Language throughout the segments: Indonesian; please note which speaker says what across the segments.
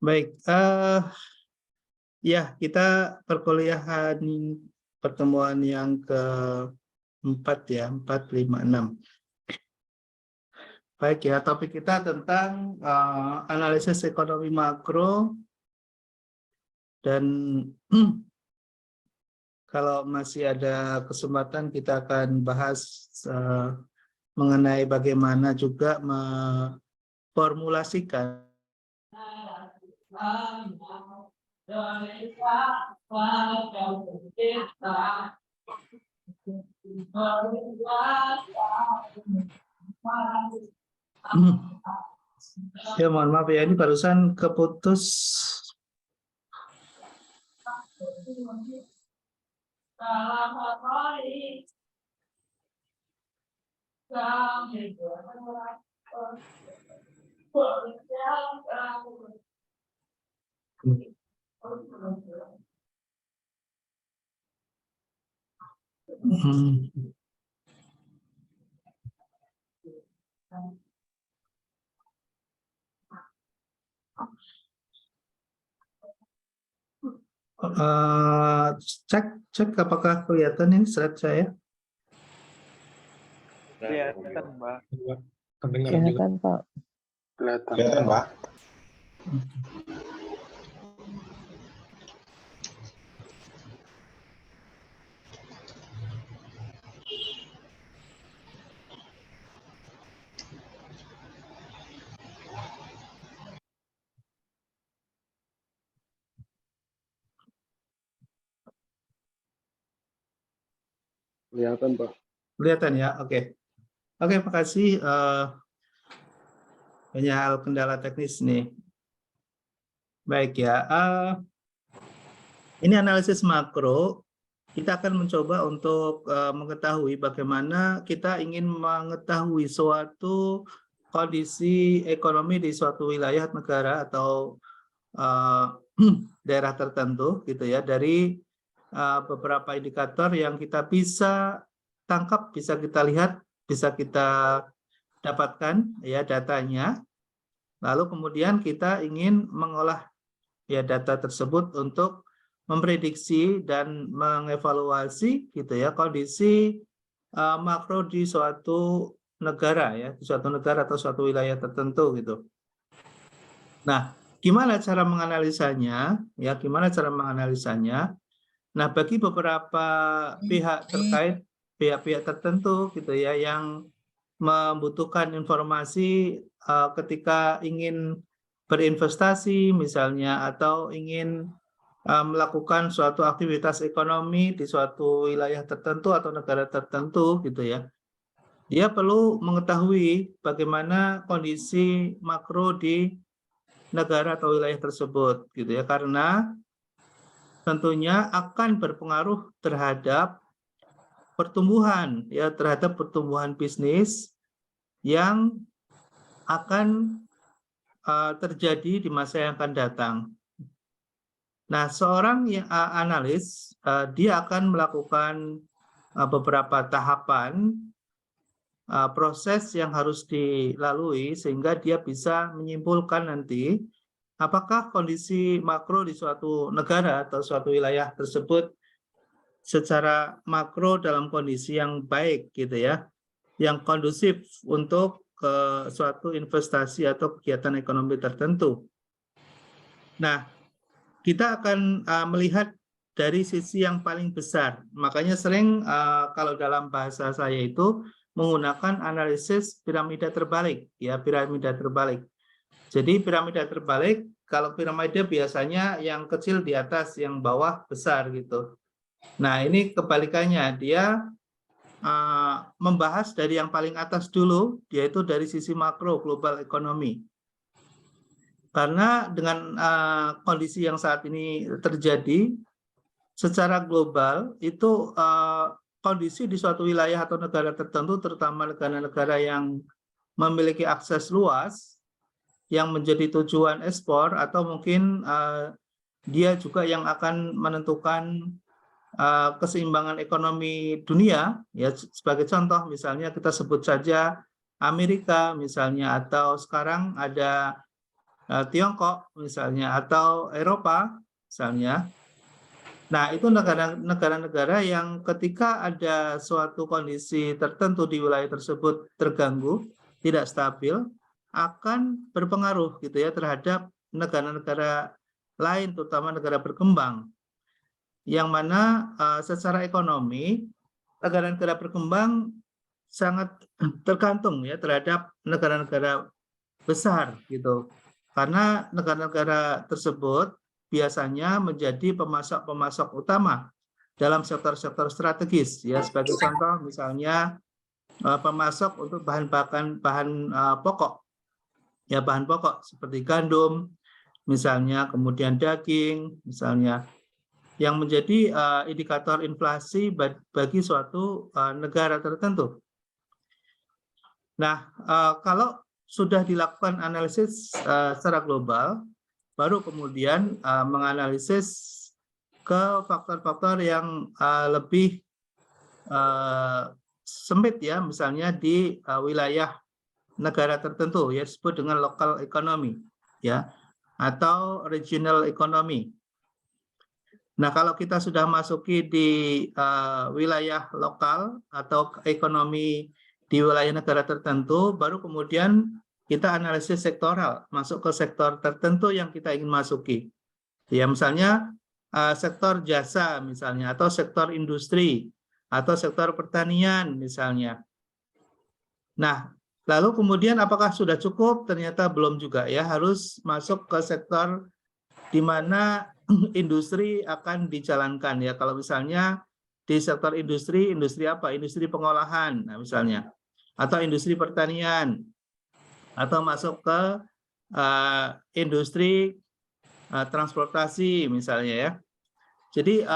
Speaker 1: Baik, ya kita perkuliahan pertemuan yang keempat ya, 4, 5, 6. Baik ya, topik kita tentang analisis ekonomi makro dan kalau masih ada kesempatan kita akan bahas mengenai bagaimana juga memformulasikan ya mohon maaf ya, ini barusan keputus. Cek apakah kelihatan ini slide saya?
Speaker 2: Kelihatan, Pak.
Speaker 3: Kelihatan, Pak.
Speaker 4: Kelihatan, Pak.
Speaker 2: Kelihatan, Pak.
Speaker 1: Kelihatan ya, oke. Oke, makasih. Banyak hal kendala teknis nih. Baik ya, ini analisis makro. Kita akan mencoba untuk mengetahui bagaimana kita ingin mengetahui suatu kondisi ekonomi di suatu wilayah negara atau daerah tertentu, gitu ya, dari beberapa indikator yang kita bisa tangkap, bisa kita lihat, bisa kita dapatkan ya datanya. Lalu kemudian kita ingin mengolah ya data tersebut untuk memprediksi dan mengevaluasi gitu ya kondisi makro di suatu negara ya, di suatu negara atau suatu wilayah tertentu gitu. Nah, gimana cara menganalisanya? Ya, gimana cara menganalisanya? Nah, bagi beberapa pihak terkait, pihak-pihak tertentu gitu ya yang membutuhkan informasi ketika ingin berinvestasi misalnya atau ingin melakukan suatu aktivitas ekonomi di suatu wilayah tertentu atau negara tertentu gitu ya. Dia perlu mengetahui bagaimana kondisi makro di negara atau wilayah tersebut gitu ya, karena tentunya akan berpengaruh terhadap pertumbuhan ya, terhadap pertumbuhan bisnis yang akan terjadi di masa yang akan datang. Nah, seorang yang analis dia akan melakukan beberapa tahapan proses yang harus dilalui sehingga dia bisa menyimpulkan nanti apakah kondisi makro di suatu negara atau suatu wilayah tersebut secara makro dalam kondisi yang baik gitu ya, yang kondusif untuk suatu investasi atau kegiatan ekonomi tertentu. Nah, kita akan melihat dari sisi yang paling besar. Makanya sering kalau dalam bahasa saya itu menggunakan analisis piramida terbalik ya, piramida terbalik. Jadi piramida terbalik, kalau piramida biasanya yang kecil di atas, yang bawah besar gitu. Nah, ini kebalikannya, dia membahas dari yang paling atas dulu, yaitu dari sisi makro global ekonomi. Karena dengan kondisi yang saat ini terjadi, secara global itu kondisi di suatu wilayah atau negara tertentu, terutama negara-negara yang memiliki akses luas, yang menjadi tujuan ekspor, atau mungkin dia juga yang akan menentukan keseimbangan ekonomi dunia ya. Sebagai contoh misalnya kita sebut saja Amerika misalnya, atau sekarang ada Tiongkok misalnya atau Eropa misalnya. Nah, itu negara-negara yang ketika ada suatu kondisi tertentu di wilayah tersebut terganggu, tidak stabil, akan berpengaruh gitu ya terhadap negara-negara lain, terutama negara berkembang. Yang mana secara ekonomi negara-negara berkembang sangat tergantung ya terhadap negara-negara besar gitu. Karena negara-negara tersebut biasanya menjadi pemasok-pemasok utama dalam sektor-sektor strategis ya, sebagai contoh misalnya pemasok untuk bahan pokok ya, bahan pokok seperti gandum misalnya, kemudian daging misalnya, yang menjadi indikator inflasi bagi suatu negara tertentu. Nah, kalau sudah dilakukan analisis secara global, baru kemudian menganalisis ke faktor-faktor yang lebih sempit ya, misalnya di wilayah negara tertentu ya, disebut dengan local economy ya, atau regional economy. Nah, kalau kita sudah masuki di wilayah lokal atau ekonomi di wilayah negara tertentu, baru kemudian kita analisis sektoral, masuk ke sektor tertentu yang kita ingin masuki. Ya, misalnya sektor jasa misalnya, atau sektor industri, atau sektor pertanian misalnya. Nah, lalu kemudian apakah sudah cukup? Ternyata belum juga ya, harus masuk ke sektor di mana industri akan dijalankan ya. Kalau misalnya di sektor industri, industri apa? Industri pengolahan, nah, misalnya, atau industri pertanian, atau masuk ke industri transportasi misalnya ya. Jadi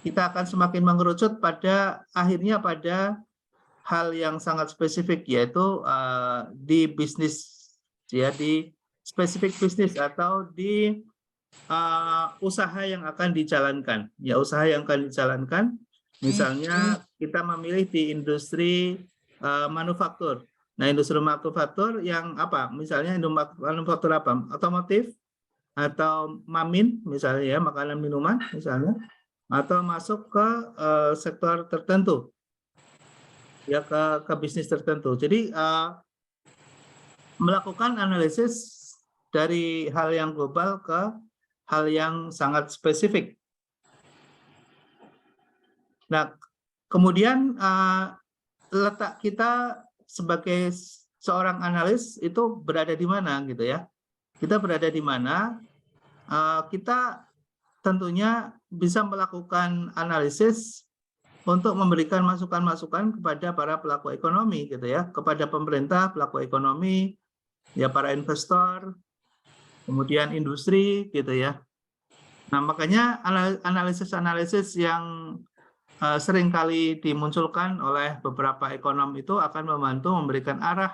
Speaker 1: kita akan semakin mengerucut pada akhirnya pada hal yang sangat spesifik, yaitu di bisnis ya, di spesifik bisnis atau di usaha yang akan dijalankan ya, usaha yang akan dijalankan. Misalnya kita memilih di industri manufaktur. Nah, industri manufaktur yang apa? Misalnya manufaktur apa? Otomotif atau mamin misalnya ya, makanan minuman misalnya, atau masuk ke sektor tertentu ya, ke bisnis tertentu. Jadi melakukan analisis dari hal yang global ke hal yang sangat spesifik. Nah, kemudian letak kita sebagai seorang analis itu berada di mana gitu ya. Kita berada di mana, kita tentunya bisa melakukan analisis untuk memberikan masukan-masukan kepada para pelaku ekonomi gitu ya, kepada pemerintah, pelaku ekonomi, ya, para investor, kemudian industri gitu ya. Nah, makanya analisis-analisis yang seringkali dimunculkan oleh beberapa ekonom itu akan membantu memberikan arah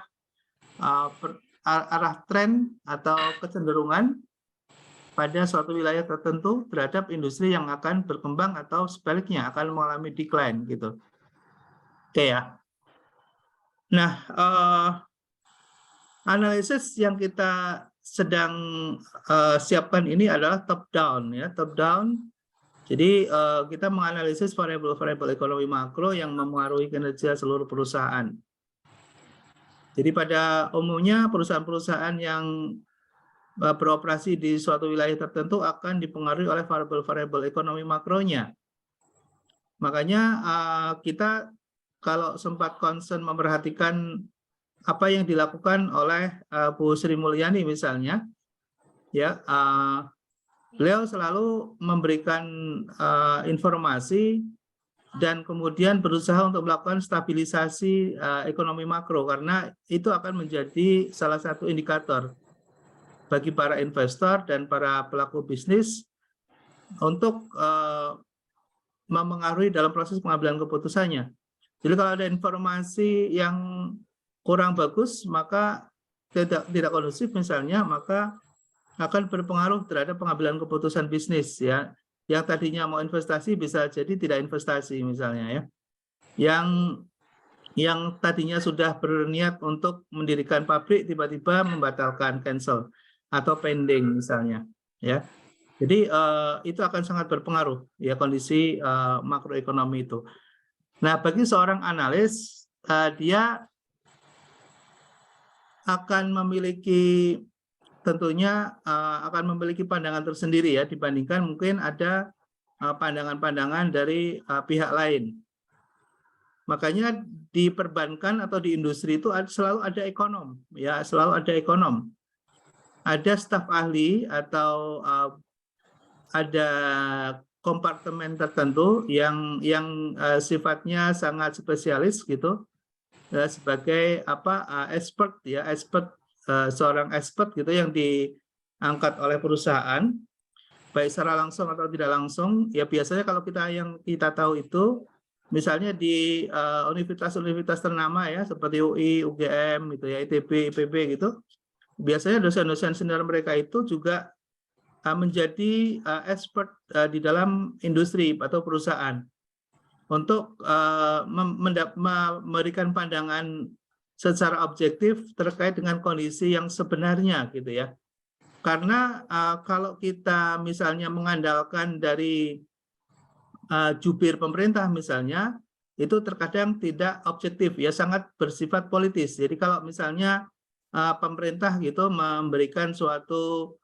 Speaker 1: tren atau kecenderungan pada suatu wilayah tertentu terhadap industri yang akan berkembang atau sebaliknya akan mengalami decline gitu. Oke ya. Nah, analisis yang kita sedang siapkan ini adalah top down ya, top down. Jadi kita menganalisis variabel-variabel ekonomi makro yang mempengaruhi kinerja seluruh perusahaan. Jadi pada umumnya perusahaan-perusahaan yang beroperasi di suatu wilayah tertentu akan dipengaruhi oleh variabel-variabel ekonomi makronya. Makanya kita kalau sempat concern memperhatikan apa yang dilakukan oleh Bu Sri Mulyani misalnya, ya, beliau selalu memberikan informasi dan kemudian berusaha untuk melakukan stabilisasi ekonomi makro, karena itu akan menjadi salah satu indikator bagi para investor dan para pelaku bisnis untuk memengaruhi dalam proses pengambilan keputusannya. Jadi kalau ada informasi yang kurang bagus, maka tidak kondusif misalnya, maka akan berpengaruh terhadap pengambilan keputusan bisnis ya. Yang tadinya mau investasi bisa jadi tidak investasi misalnya ya. Yang yang tadinya sudah berniat untuk mendirikan pabrik tiba-tiba membatalkan, cancel atau pending misalnya, ya. Jadi itu akan sangat berpengaruh ya kondisi makroekonomi itu. Nah, bagi seorang analis dia akan memiliki tentunya akan memiliki pandangan tersendiri ya dibandingkan mungkin ada pandangan-pandangan dari pihak lain. Makanya di perbankan atau di industri itu selalu ada ekonom, ya selalu ada ekonom. Ada staf ahli atau ada kompartemen tertentu yang sifatnya sangat spesialis gitu, sebagai expert ya, seorang expert gitu yang diangkat oleh perusahaan, baik secara langsung atau tidak langsung. Ya biasanya kalau yang kita tahu itu misalnya di universitas-universitas ternama ya seperti UI, UGM gitu ya, ITB, IPB gitu, biasanya dosen-dosen senior mereka itu juga menjadi expert di dalam industri atau perusahaan untuk memberikan pandangan secara objektif terkait dengan kondisi yang sebenarnya gitu ya. Karena kalau kita misalnya mengandalkan dari jubir pemerintah misalnya, itu terkadang tidak objektif ya, sangat bersifat politis. Jadi kalau misalnya pemerintah gitu memberikan suatu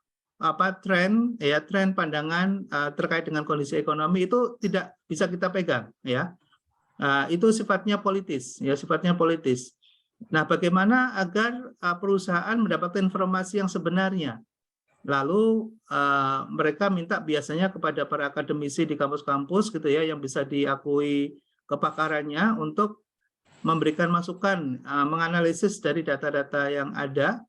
Speaker 1: tren pandangan terkait dengan kondisi ekonomi itu tidak bisa kita pegang ya. Itu sifatnya politis ya, sifatnya politis. Nah, bagaimana agar perusahaan mendapatkan informasi yang sebenarnya? Lalu mereka minta biasanya kepada para akademisi di kampus-kampus gitu ya yang bisa diakui kepakarannya untuk memberikan masukan, menganalisis dari data-data yang ada,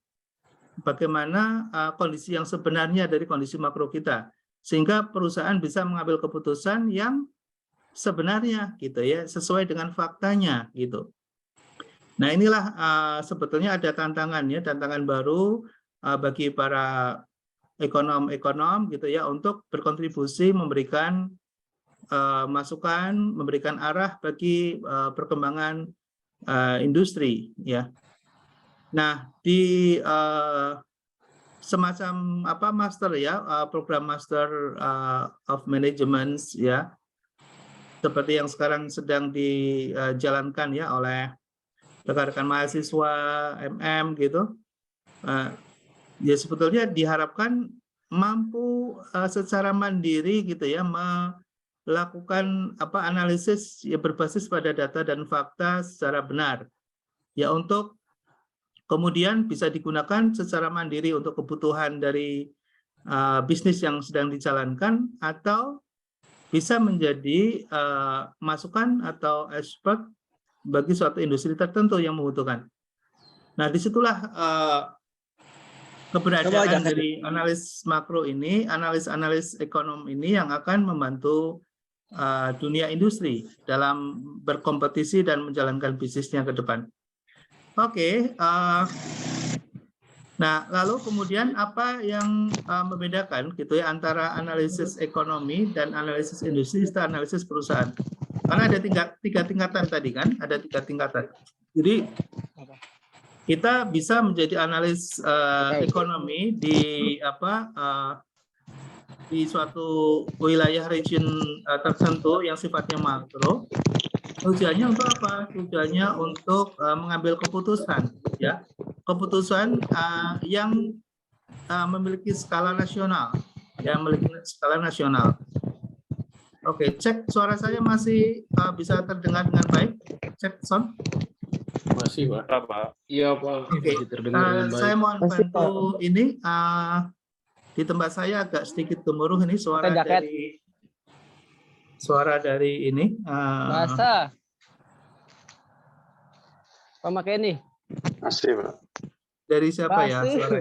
Speaker 1: bagaimana kondisi yang sebenarnya dari kondisi makro kita, sehingga perusahaan bisa mengambil keputusan yang sebenarnya gitu ya, sesuai dengan faktanya gitu. Nah, inilah sebetulnya ada tantangannya, tantangan baru bagi para ekonom-ekonom gitu ya untuk berkontribusi memberikan masukan, memberikan arah bagi perkembangan industri ya. Nah, di semacam master ya, program Master of Management ya, seperti yang sekarang sedang dijalankan ya oleh rekan-rekan mahasiswa MM gitu. Ya sebetulnya diharapkan mampu secara mandiri gitu ya melakukan analisis ya berbasis pada data dan fakta secara benar ya, untuk kemudian bisa digunakan secara mandiri untuk kebutuhan dari bisnis yang sedang dijalankan, atau bisa menjadi masukan atau expert bagi suatu industri tertentu yang membutuhkan. Nah, disitulah keberadaan dari analis makro ini, analis ekonom ini yang akan membantu dunia industri dalam berkompetisi dan menjalankan bisnisnya ke depan. Oke, nah lalu kemudian apa yang membedakan gitu ya antara analisis ekonomi dan analisis industri serta analisis perusahaan? Karena ada tiga tingkatan tadi kan, ada 3 tingkatan. Jadi kita bisa menjadi analis ekonomi di di suatu wilayah region tertentu yang sifatnya makro. Tujuannya untuk apa? Tujuannya untuk mengambil keputusan, ya, keputusan yang memiliki skala nasional, yang memiliki skala nasional. Oke, cek suara saya masih bisa terdengar dengan baik. Cek sound.
Speaker 3: Masih, Pak.
Speaker 2: Iya, Pak.
Speaker 1: Oke, saya mohon bantu ini di tempat saya agak sedikit gemuruh ini suara dari ini.
Speaker 5: Bahasa. Pemakai ini.
Speaker 4: Masih, Pak.
Speaker 1: Dari siapa ya? Suara